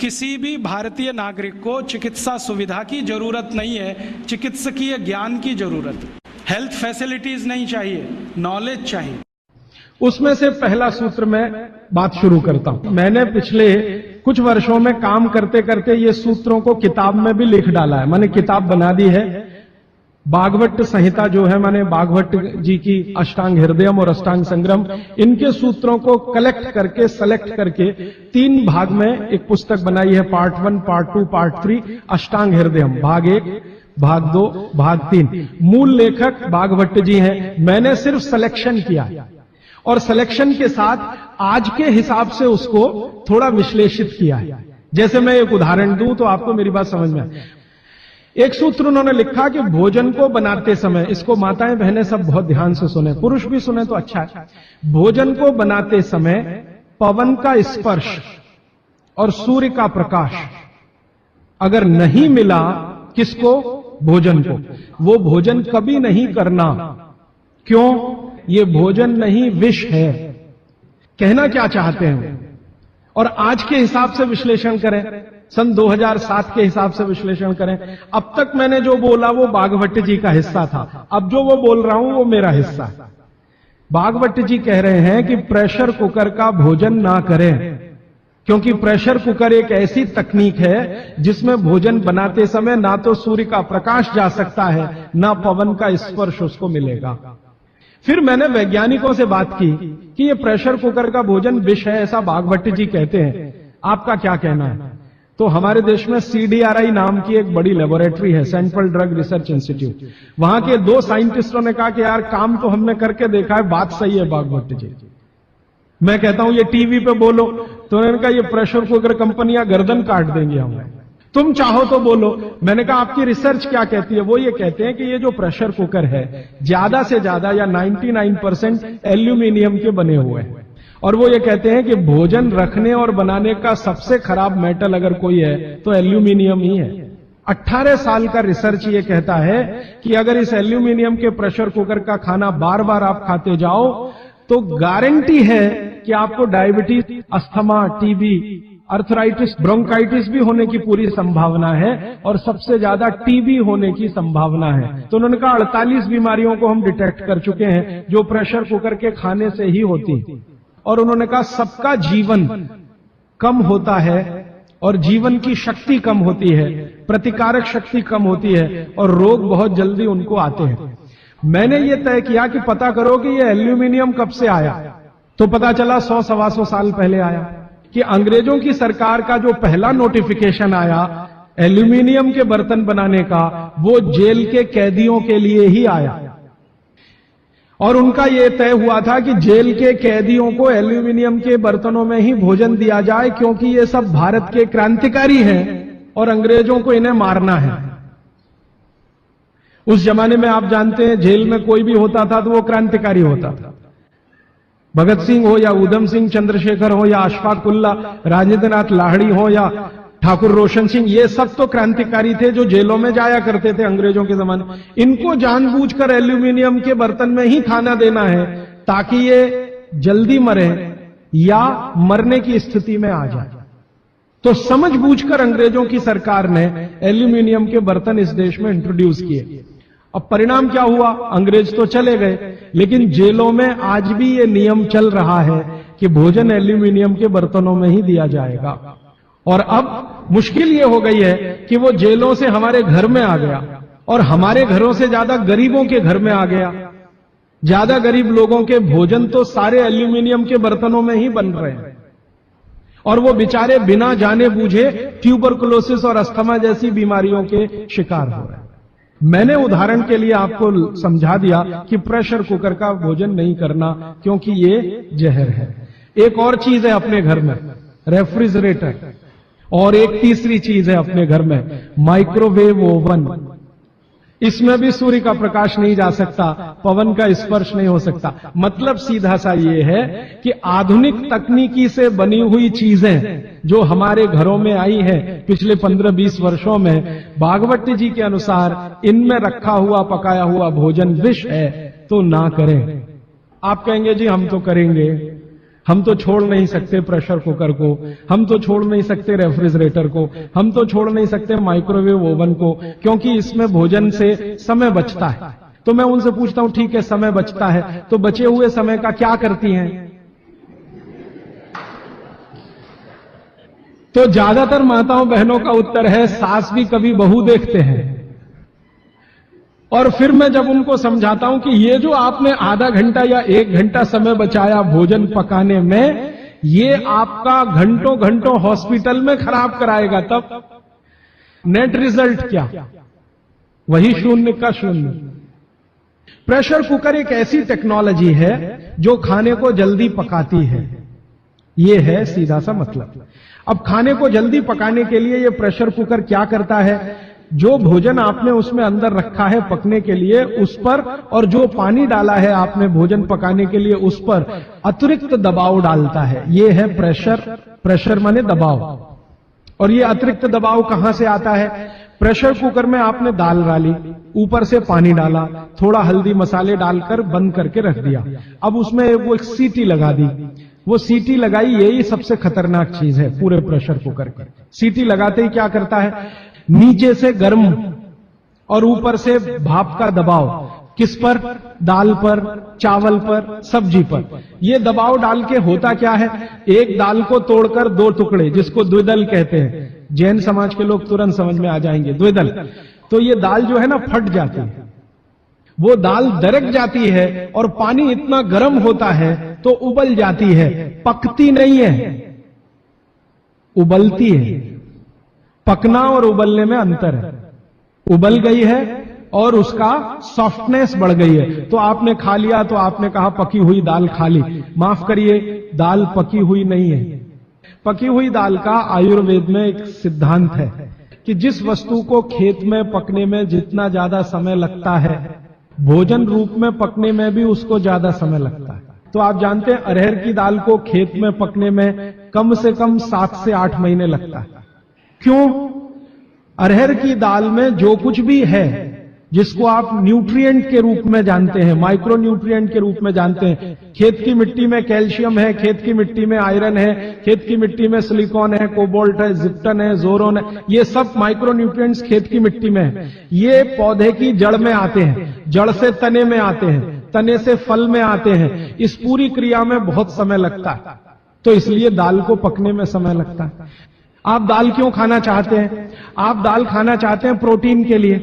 किसी भी भारतीय नागरिक को चिकित्सा सुविधा की जरूरत नहीं है, चिकित्सकीय ज्ञान की जरूरत है। हेल्थ फैसिलिटीज नहीं चाहिए, नॉलेज चाहिए। उसमें से पहला सूत्र मैं बात शुरू करता हूं। मैंने पिछले कुछ वर्षों में काम करते करते ये सूत्रों को किताब में भी लिख डाला है। मैंने किताब बना दी है, भागवत संहिता जो है, मैंने भागवत जी की अष्टांग हृदयम और अष्टांग संग्रम, इनके सूत्रों को कलेक्ट करके सेलेक्ट करके 3 भाग में एक पुस्तक बनाई है। पार्ट 1, पार्ट 2, पार्ट 3, अष्टांग हृदयम, भाग 1, भाग 2, भाग 3। मूल लेखक भागवत जी हैं। मैंने सिर्फ सिलेक्शन किया और सिलेक्शन के साथ आज के हिसाब से उसको थोड़ा विश्लेषित किया है। जैसे मैं एक उदाहरण दूं तो आपको मेरी बात समझ में आए। एक सूत्र उन्होंने लिखा कि भोजन को बनाते समय, इसको माताएं बहनें सब बहुत ध्यान से सुने, पुरुष भी सुने तो अच्छा है। भोजन को बनाते समय पवन का स्पर्श और सूर्य का प्रकाश अगर नहीं मिला, किसको? भोजन को, वो भोजन कभी नहीं करना। क्यों? ये भोजन नहीं, विष है। कहना क्या चाहते हैं? और आज के हिसाब से विश्लेषण करें, सन 2007 के हिसाब से विश्लेषण करें। अब तक मैंने जो बोला वो भागवत जी का हिस्सा था, अब जो वो बोल रहा हूं वो मेरा हिस्सा है। भागवत जी कह रहे हैं कि प्रेशर कुकर का भोजन ना करें, क्योंकि प्रेशर कुकर एक ऐसी तकनीक है जिसमें भोजन बनाते समय ना तो सूर्य का प्रकाश जा सकता है, ना पवन का स्पर्श उसको मिलेगा। फिर मैंने वैज्ञानिकों से बात की कि ये प्रेशर कुकर का भोजन विष है, ऐसा भागवत जी कहते हैं, आपका क्या कहना है? तो हमारे देश में CDRI नाम की एक बड़ी लेबोरेटरी है, सेंट्रल ड्रग रिसर्च इंस्टीट्यूट। वहां के 2 साइंटिस्टों ने कहा कि यार काम तो हमने करके देखा है, बात सही है भागवत जी। मैं कहता हूं ये टीवी पे बोलो, तो उन्होंने कहा ये प्रेशर कुकर कंपनियां गर्दन काट देंगी हमें, तुम चाहो तो बोलो। मैंने कहा आपकी रिसर्च क्या कहती है? वो ये कहते हैं कि ये जो प्रेशर कुकर है ज्यादा से ज्यादा या 99% एल्यूमिनियम के बने हुए हैं, और वो ये कहते हैं कि भोजन रखने और बनाने का सबसे खराब मेटल अगर कोई है तो एल्यूमिनियम ही है। 18 साल का रिसर्च ये कहता है कि अगर इस एल्यूमिनियम के प्रेशर कुकर का खाना बार बार आप खाते जाओ तो गारंटी है कि आपको diabetes, asthma, TB, arthritis, bronchitis भी होने की पूरी संभावना है, और सबसे ज्यादा टीबी होने की संभावना है। तो उन्होंने कहा 48 बीमारियों को हम डिटेक्ट कर चुके हैं जो प्रेशर कुकर के खाने से ही होती। और उन्होंने कहा सबका जीवन कम होता है और जीवन की शक्ति कम होती है, प्रतिकारक शक्ति कम होती है और रोग बहुत जल्दी उनको आते हैं। मैंने ये तय किया कि पता करो कि ये एल्यूमिनियम कब से आया, तो पता चला 100-125 साल पहले आया। कि अंग्रेजों की सरकार का जो पहला नोटिफिकेशन आया एल्यूमिनियम के बर्तन बनाने का, वो जेल के कैदियों के लिए ही आया, और उनका यह तय हुआ था कि जेल के कैदियों को एल्यूमिनियम के बर्तनों में ही भोजन दिया जाए, क्योंकि ये सब भारत के क्रांतिकारी हैं और अंग्रेजों को इन्हें मारना है। उस जमाने में आप जानते हैं जेल में कोई भी होता था तो वो क्रांतिकारी होता था। भगत सिंह हो या उधम सिंह, चंद्रशेखर हो या अशफाक उल्ला, राजेंद्र नाथ लाहिड़ी हो या ठाकुर रोशन सिंह, ये सब तो क्रांतिकारी थे जो जेलों में जाया करते थे अंग्रेजों के जमाने। इनको जानबूझकर एल्यूमिनियम के बर्तन में ही खाना देना है ताकि ये जल्दी मरे या मरने की स्थिति में आ जाए। तो समझबूझकर अंग्रेजों की सरकार ने एल्यूमिनियम के बर्तन इस देश में इंट्रोड्यूस किए। अब परिणाम क्या हुआ? अंग्रेज तो चले गए, लेकिन जेलों में आज भी ये नियम चल रहा है कि भोजन एल्यूमिनियम के बर्तनों में ही दिया जाएगा। और अब मुश्किल ये हो गई है कि वो जेलों से हमारे घर में आ गया, और हमारे घरों से ज्यादा गरीबों के घर में आ गया। ज्यादा गरीब लोगों के भोजन तो सारे एल्यूमिनियम के बर्तनों में ही बन रहे हैं, और वो बेचारे बिना जाने बूझे ट्यूबरकुलोसिस और अस्थमा जैसी बीमारियों के शिकार हो रहे हैं। मैंने उदाहरण के लिए आपको समझा दिया कि प्रेशर कुकर का भोजन नहीं करना, क्योंकि ये जहर है। एक और चीज है अपने घर में, रेफ्रिजरेटर, और एक तीसरी चीज है अपने घर में, माइक्रोवेव ओवन। इसमें भी सूर्य का प्रकाश नहीं जा सकता, पवन का स्पर्श नहीं हो सकता। मतलब सीधा सा ये है कि आधुनिक तकनीकी से बनी हुई चीजें जो हमारे घरों में आई हैं पिछले 15-20 वर्षों में, भागवत जी के अनुसार इनमें रखा हुआ पकाया हुआ भोजन विष है, तो ना करें। आप कहेंगे जी हम तो करेंगे, हम तो छोड़ नहीं सकते प्रेशर कुकर को, हम तो छोड़ नहीं सकते रेफ्रिजरेटर को, हम तो छोड़ नहीं सकते माइक्रोवेव ओवन को, क्योंकि इसमें भोजन से समय बचता है। तो मैं उनसे पूछता हूं, ठीक है समय बचता है, तो बचे हुए समय का क्या करती हैं? तो ज्यादातर माताओं बहनों का उत्तर है, सास भी कभी बहू देखते हैं। और फिर मैं जब उनको समझाता हूं कि ये जो आपने आधा घंटा या 1 घंटा समय बचाया भोजन पकाने में, ये आपका घंटों घंटों हॉस्पिटल में खराब कराएगा, तब नेट रिजल्ट क्या? वही 0 का 0। प्रेशर कुकर एक ऐसी टेक्नोलॉजी है जो खाने को जल्दी पकाती है, ये है सीधा सा मतलब। अब खाने को जल्दी पकाने के लिए ये प्रेशर कुकर क्या करता है, जो भोजन आपने उसमें अंदर रखा है पकने के लिए उस पर, और जो पानी डाला है आपने भोजन पकाने के लिए उस पर अतिरिक्त दबाव डालता है। ये है प्रेशर। प्रेशर माने दबाव। और ये अतिरिक्त दबाव कहां से आता है? प्रेशर कुकर में आपने दाल डाली, ऊपर से पानी डाला, थोड़ा हल्दी मसाले डालकर बंद करके रख दिया। अब उसमें वो एक सीटी लगा दी। वो सीटी लगाई, यही सबसे खतरनाक चीज है पूरे प्रेशर कुकर की। सीटी लगाते ही क्या करता है, नीचे से गर्म और ऊपर से भाप का दबाव। किस पर? दाल पर, चावल पर, सब्जी पर। ये दबाव डाल के होता क्या है, एक दाल को तोड़कर 2 टुकड़े, जिसको द्विदल कहते हैं, जैन समाज के लोग तुरंत समझ में आ जाएंगे, द्विदल। तो ये दाल जो है ना फट जाती है, वो दाल दरक जाती है और पानी इतना गर्म होता है तो उबल जाती है, पकती नहीं है, उबलती है। पकना और उबलने में अंतर है। उबल गई है और उसका सॉफ्टनेस बढ़ गई है। तो आपने खा लिया तो आपने कहा पकी हुई दाल खा ली। माफ करिए, दाल पकी हुई नहीं है। पकी हुई दाल का आयुर्वेद में एक सिद्धांत है कि जिस वस्तु को खेत में पकने में जितना ज्यादा समय लगता है, भोजन रूप में पकने में भी उसको ज्यादा समय लगता है। तो आप जानते हैं अरहर की दाल को खेत में पकने में कम से कम 7 से 8 महीने लगता है। क्यों? अरहर की दाल में जो कुछ भी है, जिसको आप न्यूट्रिएंट के रूप में जानते हैं, माइक्रो न्यूट्रिएंट के रूप में जानते हैं, खेत की मिट्टी में कैल्शियम है, खेत की मिट्टी में आयरन है, खेत की मिट्टी में सिलिकॉन है, कोबाल्ट है, जिप्टन है, जोरोन है, ये सब माइक्रो न्यूट्रिएंट्स खेत की मिट्टी में है। ये पौधे की जड़ में आते हैं, जड़ से तने में आते हैं, तने से फल में आते हैं। इस पूरी क्रिया में बहुत समय लगता है, तो इसलिए दाल को पकने में समय लगता है। आप दाल क्यों खाना चाहते हैं? आप दाल खाना चाहते हैं प्रोटीन के लिए।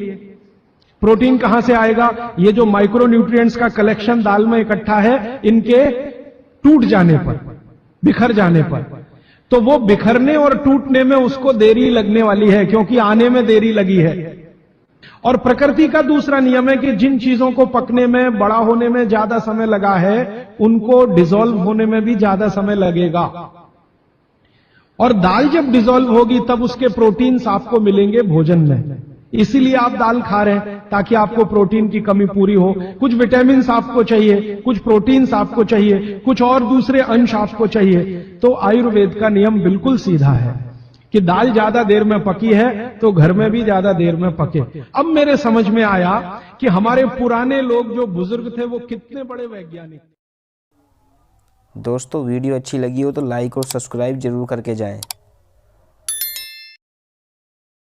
प्रोटीन कहां से आएगा? ये जो माइक्रो न्यूट्रिएंट्स का कलेक्शन दाल में इकट्ठा है, इनके टूट जाने पर, बिखर जाने पर, तो वो बिखरने और टूटने में उसको देरी लगने वाली है, क्योंकि आने में देरी लगी है। और प्रकृति का दूसरा नियम है कि जिन चीजों को पकने में, बड़ा होने में ज्यादा समय लगा है, उनको डिसॉल्व होने में भी ज्यादा समय लगेगा। और दाल जब डिसॉल्व होगी तब उसके प्रोटीन्स आपको मिलेंगे भोजन में। इसीलिए आप दाल खा रहे हैं, ताकि आपको प्रोटीन की कमी पूरी हो। कुछ विटामिन्स आपको चाहिए, कुछ प्रोटीन्स आपको चाहिए, कुछ और दूसरे अंश आपको चाहिए। तो आयुर्वेद का नियम बिल्कुल सीधा है कि दाल ज्यादा देर में पकी है तो घर में भी ज्यादा देर में पके। अब मेरे समझ में आया कि हमारे पुराने लोग जो बुजुर्ग थे वो कितने बड़े वैज्ञानिक थे। दोस्तों वीडियो अच्छी लगी हो तो लाइक और सब्सक्राइब जरूर करके जाएं।